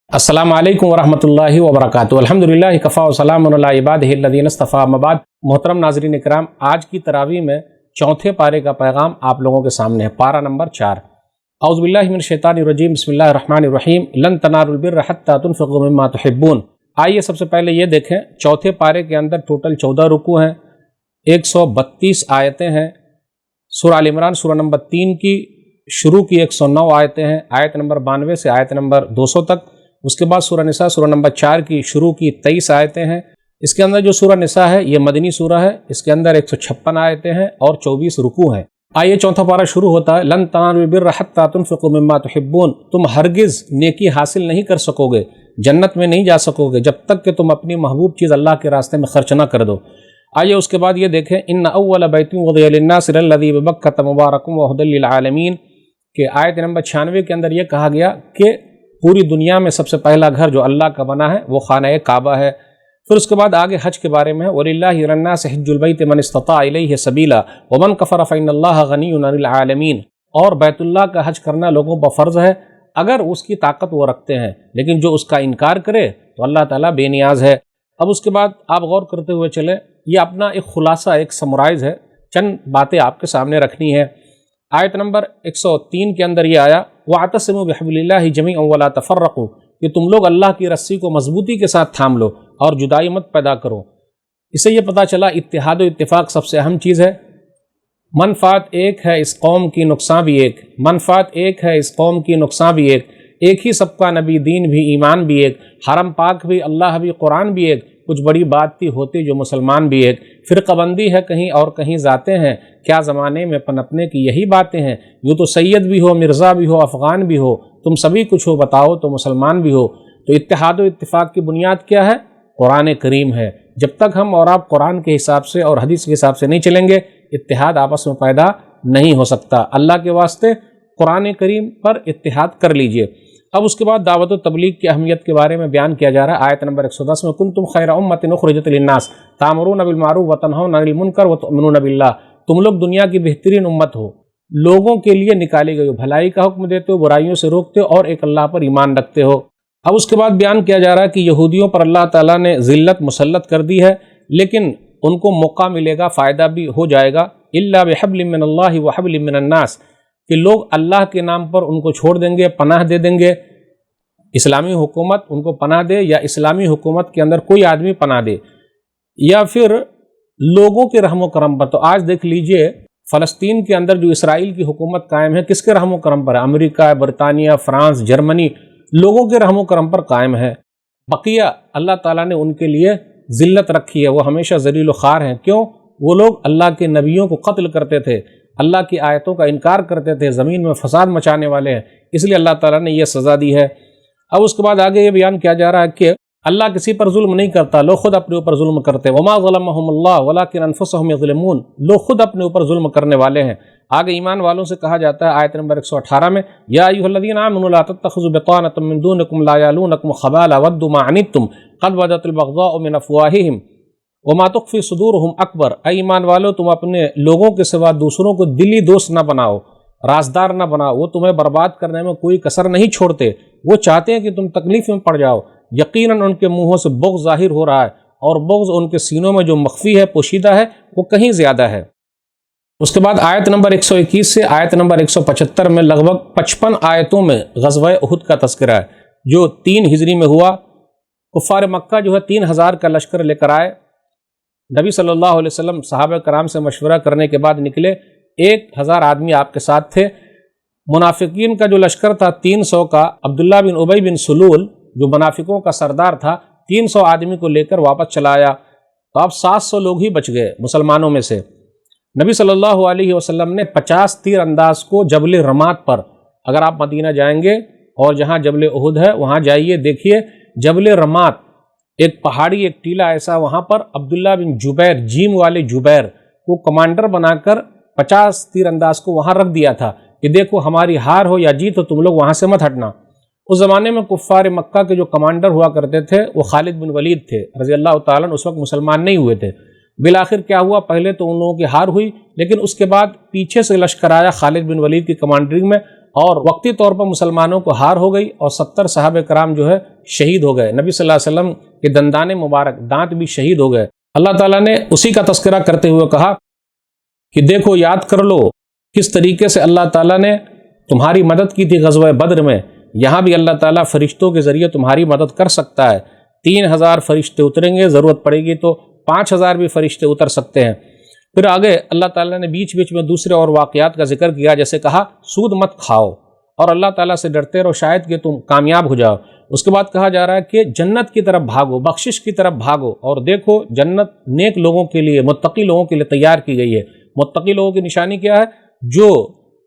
अस्सलामु अलैकुम वरहमतुल्लाहि वबरकातुहू। अल्हम्दुलिल्लाह कफ़ा व सलामुन अला इबादिहि अल्लज़ीना इस्तफ़ा। अम्मा बाद। मोहतरम नाज़रीन इकराम, आज की तरावी में चौथे पारे का पैगाम आप लोगों के सामने है। पारा नंबर 4। औज़ु बिल्लाहि मिनश शैतानिर रजीम, बिस्मिल्लाहिर रहमानिर रहीम। लन तनालुल बिर्रा हत्ता तुनफ़िक़ू मिम्मा तुहिब्बून। आइए सबसे पहले ये देखें, चौथे पारे के अंदर टोटल 14 रुकू हैं, 132 आयतें हैं। सूरह आल इमरान सूरह नंबर 3 की शुरू की 109 आयतें हैं, आयत नंबर 92 से आयत नंबर 200 तक। उसके बाद सूरह निसा सूरह नंबर 4 की शुरू की 23 आयतें हैं। इसके अंदर जो सूरह निसा है ये मदनी सूरह है, इसके अंदर 156 आयतें हैं और 24 रुकू हैं। आइए चौथा पारा शुरू होता है। लन तनालुल बिर्रा हत्ता तुनफ़िक़ू मिम्मा तुहिब्बून। तुम हरगिज़ नेकी हासिल नहीं कर सकोगे, जन्नत में नहीं जा सकोगे जब तक कि तुम अपनी महबूब चीज़ अल्लाह के रास्ते में खर्च ना कर दो। आइए उसके बाद ये देखें, इन्ना अव्वल बैतिन वुदिअ लिन्नास लल्लज़ी बिबक्कत मुबारकम व हुदल लिल आलमीन के आयत नंबर 96 के अंदर ये कहा गया कि पूरी दुनिया में सबसे पहला घर जो अल्लाह का बना है वो खाना काबा है। फिर उसके बाद आगे हज के बारे में है, वलिल्लाहि अलन्नासि हिज्जुल बैति मन इस्तता इलैहि सबीला वमन कफ़र फ़इन्नल्लाह गनिय्युन अनिल आलमीन। और बैतुल्लाह का हज करना लोगों पर फ़र्ज़ है अगर उसकी ताकत वो रखते हैं, लेकिन जो उसका इनकार करे तो अल्लाह ताला बेनियाज है। अब उसके बाद आप गौर करते हुए चलें, ये अपना एक खुलासा, एक समराइज़ है, चंद बातें आपके सामने रखनी है। आयत नंबर 103 के अंदर ये आया, वातसिमू बिहब्लिल्लाहि जमीअन वला तफर्रकू, कि तुम लोग अल्लाह की रस्सी को मजबूती के साथ थाम लो और जुदाई मत पैदा करो। इससे ये पता चला इत्तिहाद व इत्तिफाक सबसे अहम चीज़ है। मनफात एक है इस कौम की, नुकसान भी एक। मनफात एक है इस कौम की, नुकसान भी एक ही सबका नबी, दीन भी, ईमान भी एक, हरम पाक भी, अल्लाह भी, कुरान भी एक, कुछ बड़ी बात थी होती जो मुसलमान भी एक। फ़िरक़बंदी है कहीं और कहीं जाते हैं, क्या ज़माने में पनपने की यही बातें हैं। यूँ तो सैयद भी हो, मिर्ज़ा भी हो, अफ़गान भी हो, तुम सभी कुछ हो, बताओ तो मुसलमान भी हो। तो इत्तिहाद व इत्तिफ़ाक़ की बुनियाद क्या है? कुरान करीम है। जब तक हम और आप कुरान के हिसाब से और हदीस के हिसाब से नहीं चलेंगे, इत्तिहाद आपस में पैदा नहीं हो सकता। अल्लाह के वास्ते कुरान करीम पर इत्तिहाद कर लीजिए। अब उसके बाद दावत व तबलीग की अहमियत के बारे में बयान किया जा रहा है। आयत नंबर 110 में, कुंतुम खैरा उम्मतिन उखरिजत लिन्नास तामुरून बिल मारूफ व तनहौना अनिल मुनकर व तु'मिनून बिल्लाह। तुम लोग दुनिया की बेहतरीन उम्मत हो, लोगों के लिए निकाली गई हो, भलाई का हुक्म देते हो, बुराइयों से रोकते हो और एक अल्लाह पर ईमान रखते हो। अब उसके बाद बयान किया जा रहा है कि यहूदियों पर अल्लाह ताला ने ज़िल्लत मुसल्लत कर दी है, लेकिन उनको मौका मिलेगा, फ़ायदा भी हो जाएगा। इल्ला बिहब्लिम मिनल्लाहि व हब्लिम मिनन्नास, कि लोग अल्लाह के नाम पर उनको छोड़ देंगे, पनाह दे देंगे। इस्लामी हुकूमत उनको पनाह दे या इस्लामी हुकूमत के अंदर कोई आदमी पनाह दे, या फिर लोगों के रहमो करम पर। तो आज देख लीजिए, फ़लस्तीन के अंदर जो इसराइल की हुकूमत कायम है, किसके रहमो करम पर है? अमेरिका, बरतानिया, फ्रांस, जर्मनी, लोगों के रहमो करम पर कायम है। बकिया अल्लाह ताला ने उनके लिए ज़िल्लत रखी है, वो हमेशा ज़लील व ख़ार हैं। क्यों? वो लोग अल्लाह के नबियों को कत्ल करते थे, अल्लाह की आयतों का इनकार करते थे, ज़मीन में फसाद मचाने वाले हैं, इसलिए अल्लाह ताला ने यह सज़ा दी है। अब उसके बाद आगे ये बयान किया जा रहा है कि अल्लाह किसी पर जुल्म नहीं करता, लोग खुद अपने ऊपर जुल्म करते। वमा ज़लमहुमुल्लाह वलाकिन अनफुसहुम यज़लिमून, लोग खुद अपने ऊपर जुल्म करने वाले हैं। आगे ईमान वालों से कहा जाता है आयत नंबर 118 में, या अय्युहल्लज़ीना आमनू ला तत्तख़िज़ू बितानतम मिन दूनिकुम ला यालूनकुम ख़बाला वद्दू मा अनित्तुम क़द बदतिल बग़ज़ाउ मिन अफ़वाहिहिम वमा तुख़फ़ी सुदूरुहुम अकबर। ऐ ईमान वालो, तुम अपने लोगों के सिवा दूसरों को दिली दोस्त न बनाओ, राजदार न बनाओ। वो तुम्हें बर्बाद करने में कोई कसर नहीं छोड़ते, वो चाहते हैं कि तुम तकलीफ़ में पड़ जाओ। यकीनन उनके मुँहों से बुग़्ज़ ज़ाहिर हो रहा है और बुग़्ज़ उनके सीनों में जो मख्फ़ी है, पोशीदा है, वो कहीं ज़्यादा है। उसके बाद आयत नंबर 121 से आयत नंबर 175 में लगभग 55 आयतों में ग़ज़वा उहुद का तज़किरा है, जो 3 हिजरी में हुआ। कुफ़ार मक्का जो है 3000 का लश्कर लेकर आए। नबी सल्लल्लाहु अलैहि वसल्लम सहाबा कराम से मशवरा करने के बाद निकले। 1000 आदमी आपके साथ थे। मुनाफिकीन का जो लश्कर था 300 का, अब्दुल्ला बिन उबई बिन सुलूल जो मुनाफिकों का सरदार था, 300 आदमी को लेकर वापस चला आया। तो अब 700 लोग ही बच गए मुसलमानों में से। नबी सल्लल्लाहु अलैहि वसल्लम ने 50 तीर अंदाज को जबल रमात पर, अगर आप मदीना जाएंगे और जहाँ जबल उहुद है वहाँ जाइए, देखिए जबल रमात, एक पहाड़ी, एक टीला ऐसा, वहाँ पर अब्दुल्ला बिन जुबैर, जीम वाले जुबैर को कमांडर बनाकर 50 तीर अंदाज को वहाँ रख दिया था कि देखो हमारी हार हो या जीत हो, तुम लोग वहाँ से मत हटना। उस ज़माने में कुफ़ार मक्का के जो कमांडर हुआ करते थे वो खालिद बिन वलीद थे रज़ी अल्लाह ताला अन्हु। उस वक्त मुसलमान नहीं हुए थे। बिलाखिर क्या हुआ, पहले तो उन लोगों की हार हुई, लेकिन उसके बाद पीछे से लश्कर आया खालिद बिन वलीद की कमांडरिंग में और वक्ती तौर पर मुसलमानों को हार हो गई और 70 सहाबे कराम जो है شہید ہو گئے، نبی صلی اللہ علیہ وسلم کے دندان مبارک دانت بھی شہید ہو گئے۔ اللہ تعالیٰ نے اسی کا تذکرہ کرتے ہوئے کہا کہ دیکھو یاد کر لو کس طریقے سے اللہ تعالیٰ نے تمہاری مدد کی تھی غزوہ بدر میں، یہاں بھی اللہ تعالیٰ فرشتوں کے ذریعے تمہاری مدد کر سکتا ہے۔ 3000 فرشتے اتریں گے، ضرورت پڑے گی تو 5000 بھی فرشتے اتر سکتے ہیں۔ پھر آگے اللہ تعالیٰ نے بیچ بیچ میں دوسرے اور واقعات کا ذکر کیا، جیسے کہا سود مت کھاؤ اور اللہ تعالیٰ سے ڈرتے رہو شاید کہ تم کامیاب ہو جاؤ۔ اس کے بعد کہا جا رہا ہے کہ جنت کی طرف بھاگو، بخشش کی طرف بھاگو، اور دیکھو جنت نیک لوگوں کے لیے، متقی لوگوں کے لیے تیار کی گئی ہے۔ متقی لوگوں کی نشانی کیا ہے؟ جو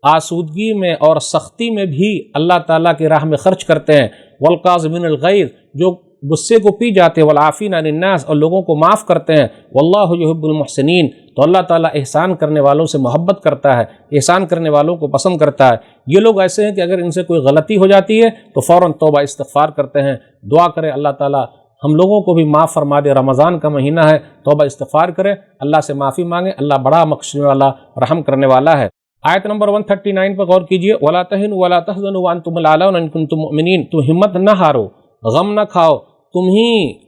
آسودگی میں اور سختی میں بھی اللہ تعالیٰ کی راہ میں خرچ کرتے ہیں، والقاظمین الغیظ، جو غصے کو پی جاتے ہیں، والعافین عن الناس، اور لوگوں کو معاف کرتے ہیں، واللہ یحب المحسنین، تو اللہ تعالیٰ احسان کرنے والوں سے محبت کرتا ہے، احسان کرنے والوں کو پسند کرتا ہے۔ یہ لوگ ایسے ہیں کہ اگر ان سے کوئی غلطی ہو جاتی ہے تو فوراً توبہ استغفار کرتے ہیں، دعا کریں اللہ تعالیٰ ہم لوگوں کو بھی معاف فرما دے، رمضان کا مہینہ ہے، توبہ استغفار کریں، اللہ سے معافی مانگیں، اللہ بڑا بخشنے والا، رحم کرنے والا ہے۔ آیت نمبر 139 پر غور کیجئے، وَلَا تَهِنُوا وَلَا تَحْزَنُوا وَأَنْتُمُ الْأَعْلَوْنَ إِن كُنتُم مُؤْمِنِينَ، تم ہمت نہ ہارو، غم نہ کھاؤ، تم ہی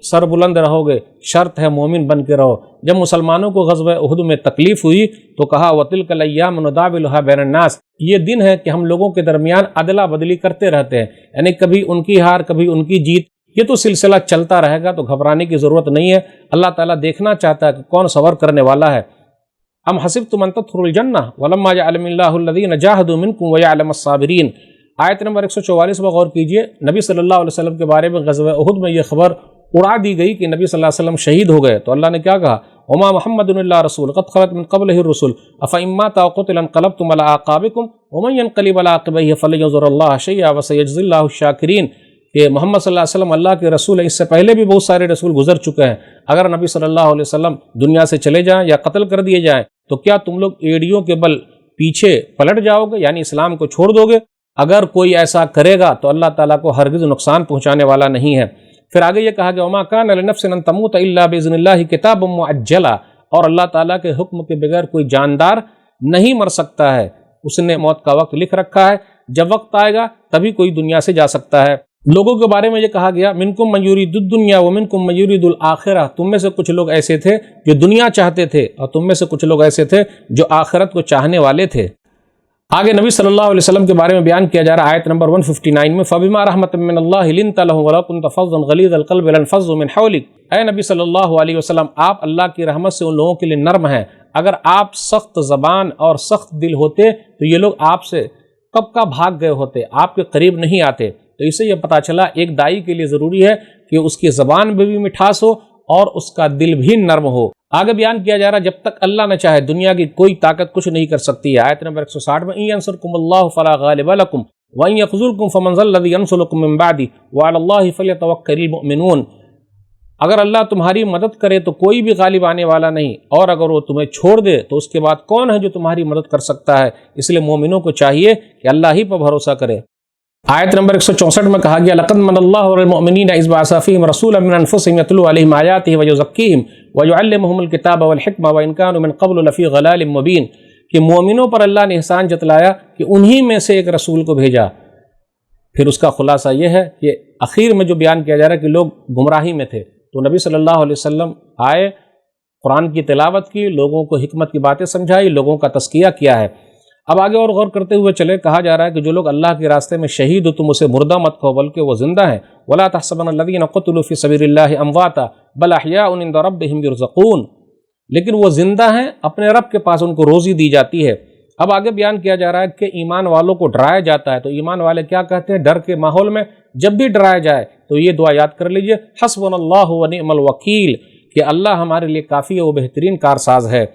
سر بلند رہو گے، شرط ہے مومن بن کے رہو۔ جب مسلمانوں کو غزوہ احد میں تکلیف ہوئی تو کہا وَتِلْكَ الْأَيَّامُ نُدَاوِلُهَا بَيْنَ النَّاسِ، یہ دن ہے کہ ہم لوگوں کے درمیان عدلا بدلی کرتے رہتے ہیں، یعنی کبھی ان کی ہار کبھی ان کی جیت، یہ تو سلسلہ چلتا رہے گا، تو گھبرانے کی ضرورت نہیں ہے۔ اللہ تعالیٰ دیکھنا چاہتا ہے کہ کون صبر کرنے والا ہے۔ ام حسبتم ان تدخلوا الجنہ ولما يعلم اللہ الذین جاہدوا منکم ویعلم الصابرین، آیت نمبر 144 پر غور کیجئے۔ نبی صلی اللہ علیہ وسلم کے بارے میں غزوہ احد میں یہ خبر اڑا دی گئی کہ نبی صلی اللہ علیہ وسلم شہید ہو گئے، تو اللہ نے کیا کہا؟ وما محمد الا رسول قد خلت من قبلہ الرسل افإن مات أو قتل انقلبتم على أعقابكم ومن ينقلب على عقبیہ فلينظر اللہ شیئا وسيجزی اللہ الشاکرین، کہ محمد صلی اللہ علیہ وسلم اللہ کے رسول ہیں، اس سے پہلے بھی بہت سارے رسول گزر چکے ہیں، اگر نبی صلی اللہ علیہ وسلم دنیا سے چلے جائیں یا قتل کر دیے جائیں تو کیا تم لوگ ایڑیوں کے بل پیچھے پلٹ جاؤ گے، یعنی اسلام کو چھوڑ دو گے؟ اگر کوئی ایسا کرے گا تو اللہ تعالیٰ کو ہرگز نقصان پہنچانے والا نہیں ہے۔ پھر آگے یہ کہا کہ وما کان لنفس ان تموت الا باذن اللہ کتابا مؤجلا، اور اللہ تعالیٰ کے حکم کے بغیر کوئی جاندار نہیں مر سکتا ہے، اس نے موت کا وقت لکھ رکھا ہے، جب وقت آئے گا تبھی کوئی دنیا سے جا سکتا ہے۔ لوگوں کے بارے میں یہ کہا گیا منکم من یرید الدنیا ومنکم من یرید الآخرہ، تم میں سے کچھ لوگ ایسے تھے جو دنیا چاہتے تھے اور تم میں سے کچھ لوگ ایسے تھے جو آخرت کو چاہنے والے تھے۔ آگے نبی صلی اللہ علیہ وسلم کے بارے میں بیان کیا جا رہا ہے آیت نمبر 159 میں، فَبِمَا رَحْمَةٍ مِّنَ اللَّهِ لِنْتَ لَهُمْ وَلَوْ كُنْتَ فَظًّا غَلِيظَ الْقَلْبِ لَانفَضُّوا مِنْ حَوْلِكَ، اے نبی صلی اللہ علیہ وسلم آپ اللہ کی رحمت سے ان لوگوں کے لیے نرم ہیں، اگر آپ سخت زبان اور سخت دل ہوتے تو یہ لوگ آپ سے کب کا بھاگ گئے ہوتے، آپ کے قریب نہیں آتے۔ تو اس سے یہ پتہ چلا ایک دائی کے لیے ضروری ہے کہ اس کی زبان میں بھی مٹھاس ہو اور اس کا دل بھی نرم ہو۔ آگے بیان کیا جا رہا جب تک اللہ نہ چاہے دنیا کی کوئی طاقت کچھ نہیں کر سکتی ہے۔ آیت نمبر 160 میں ان ینصرکم اللہ فلا غالب لکم وان یخذلکم فمن ذا الذی ینصرکم من بعدہ وعلی اللہ فلیتوکل المؤمنون، اگر اللہ تمہاری مدد کرے تو کوئی بھی غالب آنے والا نہیں، اور اگر وہ تمہیں چھوڑ دے تو اس کے بعد کون ہے جو تمہاری مدد کر سکتا ہے؟ اس لیے مومنوں کو چاہیے کہ اللہ ہی پر بھروسہ کرے۔ آیت نمبر 164 میں کہا گیا لقد من اللہ علی المؤمنین اذ بعث فیہم رسولا من انفسہم یتلو علیہم آیاتہ ویزکیہم ویعلمہم الکتاب والحکمہ وان کانوا من قبل لفی ضلال مبین، کہ مومنوں پر اللہ نے احسان جتلایا کہ انہی میں سے ایک رسول کو بھیجا۔ پھر اس کا خلاصہ یہ ہے کہ اخیر میں جو بیان کیا جا رہا ہے کہ لوگ گمراہی میں تھے، تو نبی صلی اللہ علیہ وسلم آئے، قرآن کی تلاوت کی، لوگوں کو حکمت کی باتیں سمجھائی، لوگوں کا تزکیہ کیا ہے۔ اب آگے اور غور کرتے ہوئے چلے، کہا جا رہا ہے کہ جو لوگ اللہ کے راستے میں شہید ہو تم اسے مردہ مت کہو بلکہ وہ زندہ ہیں۔ ولا تحسبن الذین قتلوا فی سبیل اللہ امواتا بل احیاء عند ربہم یرزقون، لیکن وہ زندہ ہیں، اپنے رب کے پاس ان کو روزی دی جاتی ہے۔ اب آگے بیان کیا جا رہا ہے کہ ایمان والوں کو ڈرایا جاتا ہے، تو ایمان والے کیا کہتے ہیں؟ ڈر کے ماحول میں جب بھی ڈرایا جائے تو یہ دعا یاد کر لیجئے، حسبنا اللہ ونعم الوکیل، کہ اللہ ہمارے لیے کافی ہے، وہ بہترین کارساز ہے۔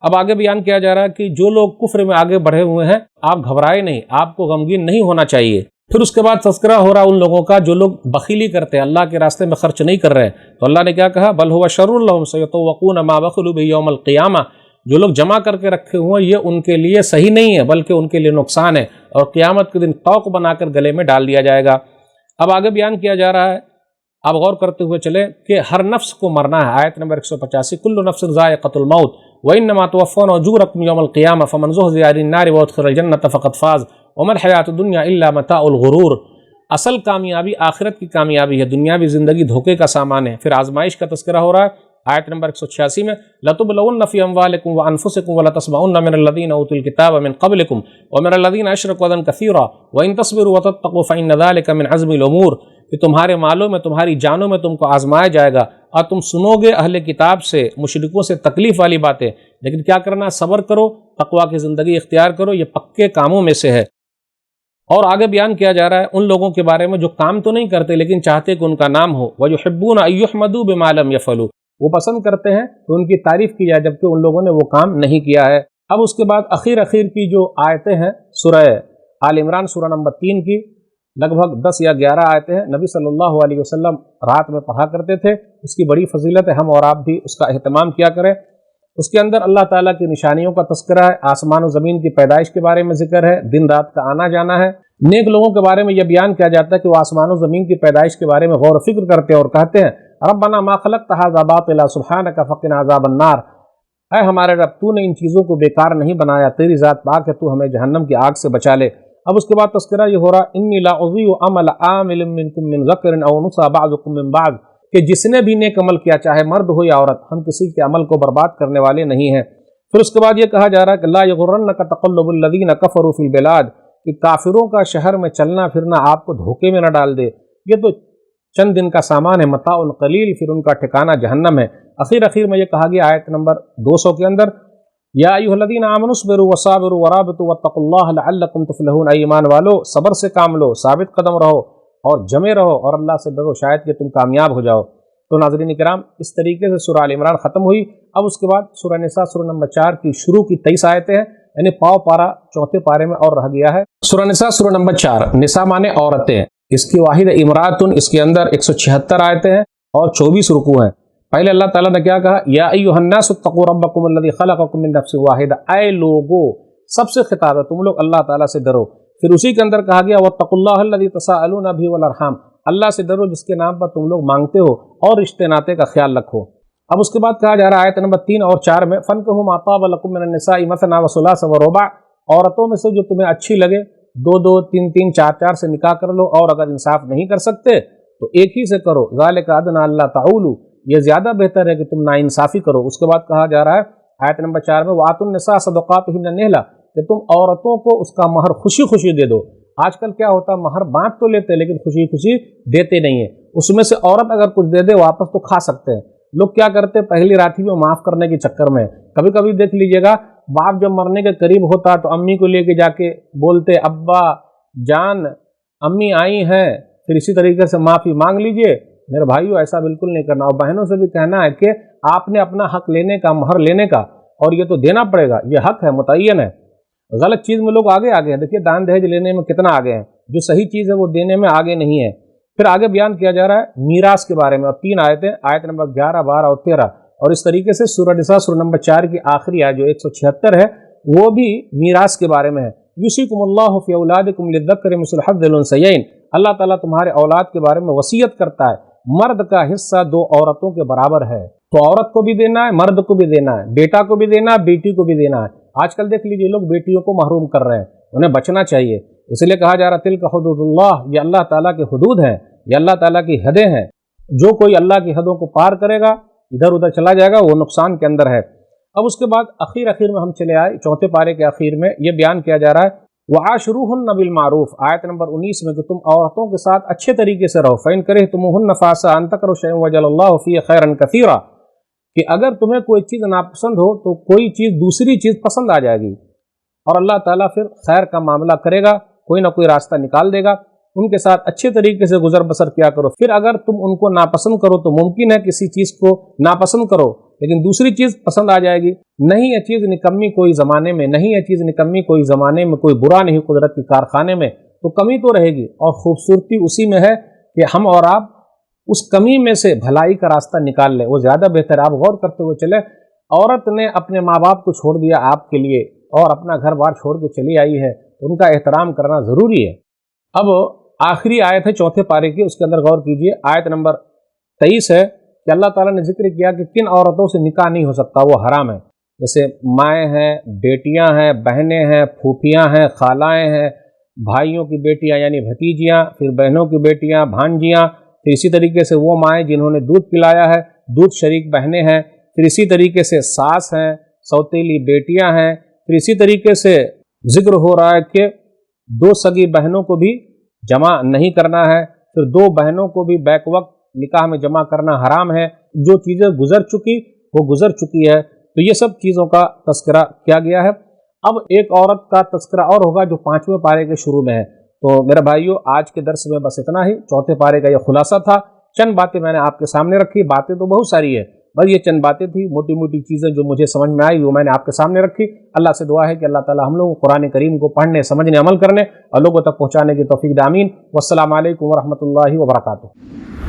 اب آگے بیان کیا جا رہا ہے کہ جو لوگ کفر میں آگے بڑھے ہوئے ہیں آپ گھبرائے نہیں، آپ کو غمگین نہیں ہونا چاہیے۔ پھر اس کے بعد تذکرہ ہو رہا ان لوگوں کا جو لوگ بخیلی کرتے ہیں، اللہ کے راستے میں خرچ نہیں کر رہے، تو اللہ نے کیا کہا؟ بل هو شر لهم سيطوقون ما بخلوا به يوم القیامہ، جو لوگ جمع کر کے رکھے ہوئے یہ ان کے لیے صحیح نہیں ہے بلکہ ان کے لیے نقصان ہے، اور قیامت کے دن طوق بنا کر گلے میں ڈال دیا جائے گا۔ اب آگے بیان کیا جا رہا ہے، اب غور کرتے ہوئے چلے کہ ہر نفس کو مرنا ہے۔ آیت نمبر 185 کل نفس ذائقۃ الموت وانما توفون اجورکم یوم القیامہ فمن زحزح عن النار وادخل الجنۃ فقد فاز وما الحیاۃ الدنیا الا متاع الغرور۔ असल कामयाबी आखिरत की कामयाबी है, दुनियावी ज़िंदगी धोखे का सामान है। फिर आजमाइश का तस्करा हो रहा है आयत नंबर 186 में, लतुबलउन्न फी अम्वालिकुम व अनफुसिकुम व लतस्मउन्न मिनल्लज़ीना ऊतुल किताब मिन क़ब्लिकुम व मिनल्लज़ीना अशरकू अज़न कसीरा व इन तस्बिरु व तत्तक़ू फ़इन्न ज़ालिका मिन अज़्मिल उमूर, कि तुम्हारे मालों में, तुम्हारी जानों में तुमको आजमाया जाएगा और तुम सुनोगे अहले किताब से, मुशरिकों से तकलीफ़ वाली बातें, लेकिन क्या करना, सब्र करो, तक़वा की ज़िंदगी इख्तियार करो, ये पक्के कामों में से है। और आगे बयान किया जा रहा है उन लोगों के बारे में जो काम तो नहीं करते लेकिन चाहते कि उनका नाम हो, वयुहिब्बूना अय्युहमदू बिमा लम यफ़अलू, वो पसंद करते हैं कि उनकी तारीफ़ की जाए जबकि उन लोगों ने वो काम नहीं किया है। अब उसके बाद अखीर की जो आयतें हैं सूरह आल इमरान सूरह नंबर 3 की लगभग 10 या 11 आयतें हैं, नबी सल्लल्लाहु अलैहि वसल्लम रात में पढ़ा करते थे। उसकी बड़ी फजीलत है, हम और आप भी उसका अहतमाम किया करें। उसके अंदर अल्लाह ताला की निशानियों का तस्करा है, आसमान और ज़मीन की पैदाइश के बारे में जिक्र है, दिन रात का आना जाना है। नेक लोगों के बारे में यह बयान किया जाता है कि वो आसमान और ज़मीन की पैदाइश के बारे में गौर फिक्र करते हैं और कहते हैं, रब्बना मा खलक़्त हाज़ा बातिला सुब्हानका फ़क़िना अज़ाबन्नार, ऐ हमारे रब, तूने इन चीज़ों को बेकार नहीं बनाया, तेरी ज़ात पाक है, तू हमें जहन्नम की आग से बचा ले। अब उसके बाद तस्करा ये हो रहा, इन्नी ला उज़ीउ अमल आमिलिन मिनकुम मिन ज़करिन औ उन्सा बअज़ुकुम मिन बअज़, कि जिसने भी नेक अमल किया, चाहे मर्द हो या औरत, हम किसी के अमल को बर्बाद करने वाले नहीं हैं। फिर उसके बाद ये कहा जा रहा है कि ला यग़ुर्रन्नका तक़ल्लुबुल लज़ीना कफ़रू फ़िल बिलाद, कि काफिरों का शहर में चलना फिरना आपको धोखे में न डाल दे, ये तो चंद दिन का सामान है, मताउन क़लील, फिर उनका ठिकाना जहन्नम है। आखिर में ये कहा गया आयत नंबर 200 के अंदर, या अय्युहल्लज़ीना आमनु अस्बिरु वसाबिरु वराबितु वत्तक़ुल्लाह लअल्लकुम तुफ़्लिहून, ऐ ईमान वालो, सब्र से काम लो, साबित कदम रहो और जमे रहो और अल्लाह से डरो, शायद कि तुम कामयाब हो जाओ। तो नाज़रीन किराम, इस तरीके से सूरह आल इमरान ख़त्म हुई। अब उसके बाद सूरह निसा सूरह नंबर 4 की शुरू की 23 आयतें हैं, यानी पाव पारा चौथे पारे में और रह गया है। सूरह निसा सूरह नंबर 4, निसा माने औरतें, इसकी वाहिद इमरातुन, इसके अंदर 176 आयतें हैं और 24 रुकू हैं। पहले अल्लाह ताला ने क्या कहा, या अय्युहन्नासु इत्तक़ू रब्बकुम अल्लज़ी ख़लक़कुम मिन नफ़्सिन वाहिदा, ऐ लोगो, सबसे खिताब है, तुम लोग अल्लाह ताला से डरो। फिर उसी के अंदर कहा गया, वत्तक़ुल्लाह अल्लज़ी तसाअलूना बिही वल अरहाम, अल्लाह से डरो जिसके नाम पर तुम लोग मांगते हो और रिश्ते नाते का ख्याल रखो। अब उसके बाद कहा जा रहा है आयत नंबर 3 और 4 में, फ़न्किहू मा ताब लकुम मिनन निसाइ मसना व सुलास व रुबा, औरतों में से जो तुम्हें अच्छी लगे 2-2, 3-3, 4-4 से निकाह कर लो, और अगर इंसाफ नहीं कर सकते तो एक ही से करो, ज़ालिका अदना अल्ला ताउलू, ये ज़्यादा बेहतर है कि तुम नाइंसाफ़ी करो। उसके बाद कहा जा रहा है आयत नंबर 4 में, वातुन निसा सदक़ातिहिन्ना निहला, कि तुम औरतों को उसका महर खुशी खुशी दे दो। आजकल क्या होता है, महर बांट तो लेते लेकिन खुशी खुशी देते नहीं है। उसमें से औरत अगर कुछ दे दे वापस तो खा सकते हैं। लोग क्या करते, पहली राखी में माफ़ करने के चक्कर में, कभी कभी देख लीजिएगा, बाप जब मरने के करीब होता तो अम्मी को लेके जाके बोलते, अब्बा जान अम्मी आई हैं, फिर इसी तरीके से माफ़ी मांग लीजिए। मेरे भाइयों, ऐसा बिल्कुल नहीं करना। और बहनों से भी कहना है कि आपने अपना हक लेने का, महर लेने का, और ये तो देना पड़ेगा, ये हक है, मुतय्यन है। गलत चीज़ में लोग आगे हैं। देखिए दान दहेज लेने में कितना आगे हैं, जो सही चीज़ है वो देने में आगे नहीं है। फिर आगे बयान किया जा रहा है मीरास के बारे में, और 3 आयतें, आयत नंबर 11, 12 और 13, और इस तरीके से सूरह निसा सूरह नंबर 4 की आखिरी आयत जो 176 है वो भी मीरास के बारे में है। युसीकुमुल्लाहु फी औलादिकुम लिज़्ज़करि मिस्लु हज़्ज़िल उन्सयैन, अल्लाह ताला तुम्हारे औलाद के बारे में वसीयत करता है, मर्द का हिस्सा 2 औरतों के बराबर है। तो औरत को भी देना है, मर्द को भी देना है, बेटा को भी देना है, बेटी को भी देना है। आजकल देख लीजिए लोग बेटियों को महरूम कर रहे हैं, उन्हें बचना चाहिए। इसलिए कहा जा रहा है तिल्का हुदूदुल्लाह, ये अल्लाह ताला के हुदूद हैं, ये अल्लाह ताला की हदें हैं। जो कोई अल्लाह की हदों को पार करेगा, इधर उधर चला जाएगा, वो नुकसान के अंदर है। अब उसके बाद आखिर में हम चले आए, चौथे पारे के आखिर में यह बयान किया जा रहा है, वआशरुहुन्न बिल मारूफ, आयत नंबर 19 में, कि तुम औरतों के साथ अच्छे तरीके से रहो। फ़इन करिहतमुहुन्न फ़असा अन तकरहू शैअन वजअलल्लाहु फ़ीहि खैरन कसीरा, कि अगर तुम्हें कोई चीज़ नापसंद हो तो कोई चीज़ दूसरी चीज़ पसंद आ जाएगी और अल्लाह ताला फिर खैर का मामला करेगा, कोई ना कोई रास्ता निकाल देगा। उनके साथ अच्छे तरीके से गुजर बसर किया करो। फिर अगर तुम उनको नापसंद करो तो मुमकिन है किसी चीज़ को नापसंद करो लेकिन दूसरी चीज़ पसंद आ जाएगी। नहीं, यह चीज़ निकम्मी कोई ज़माने में नहीं, यह चीज़ निकम्मी कोई ज़माने में, कोई बुरा नहीं कुदरत के कारखाने में, तो कमी तो रहेगी। और ख़ूबसूरती उसी में है कि हम और आप उस कमी में से भलाई का रास्ता निकाल लें, वो ज़्यादा बेहतर। आप गौर करते हुए चले, औरत ने अपने माँ बाप को छोड़ दिया आपके लिए और अपना घर बार छोड़ के चली आई है, उनका एहतराम करना ज़रूरी है। अब आखिरी आयत है चौथे पारे की, उसके अंदर गौर कीजिए, आयत नंबर 23 है कि अल्लाह ताला ने जिक्र किया कि किन औरतों से निकाह नहीं हो सकता, वो हराम है। जैसे माएँ हैं, बेटियाँ हैं, बहनें हैं, फूफियाँ हैं, खालाएँ हैं, भाइयों की बेटियां यानी भतीजियां, फिर बहनों की बेटियां, भांजियां, फिर इसी तरीके से वो माएँ जिन्होंने दूध पिलाया है, दूध शरीक बहनें हैं, फिर इसी तरीके से सास हैं, सौतेली बेटियां हैं। फिर इसी तरीके से जिक्र हो रहा है कि 2 सगी बहनों को भी जमा नहीं करना है, फिर 2 बहनों को भी बैक वक्त निकाह में जमा करना हराम है। जो चीज़ें गुजर चुकी वो गुजर चुकी है। तो ये सब चीज़ों का तस्करा किया गया है। अब एक औरत का तस्करा और होगा जो 5वें पारे के शुरू में है। तो मेरे भाइयों, आज के दर्स में बस इतना ही। चौथे पारे का ये खुलासा था। चंद बातें मैंने आपके सामने रखी। बातें तो बहुत सारी है, बस ये चंद बातें थी, मोटी मोटी चीज़ें जो मुझे समझ में आई वो मैंने आपके सामने रखी। अल्लाह से दुआ है कि अल्लाह ताला हम लोगों को कुरान करीम को पढ़ने, समझने, अमल करने और लोगों तक पहुँचाने की तौफीक दे। आमीन। वस्सलामु अलैकुम वरहमतुल्लाहि वबरकातुहू।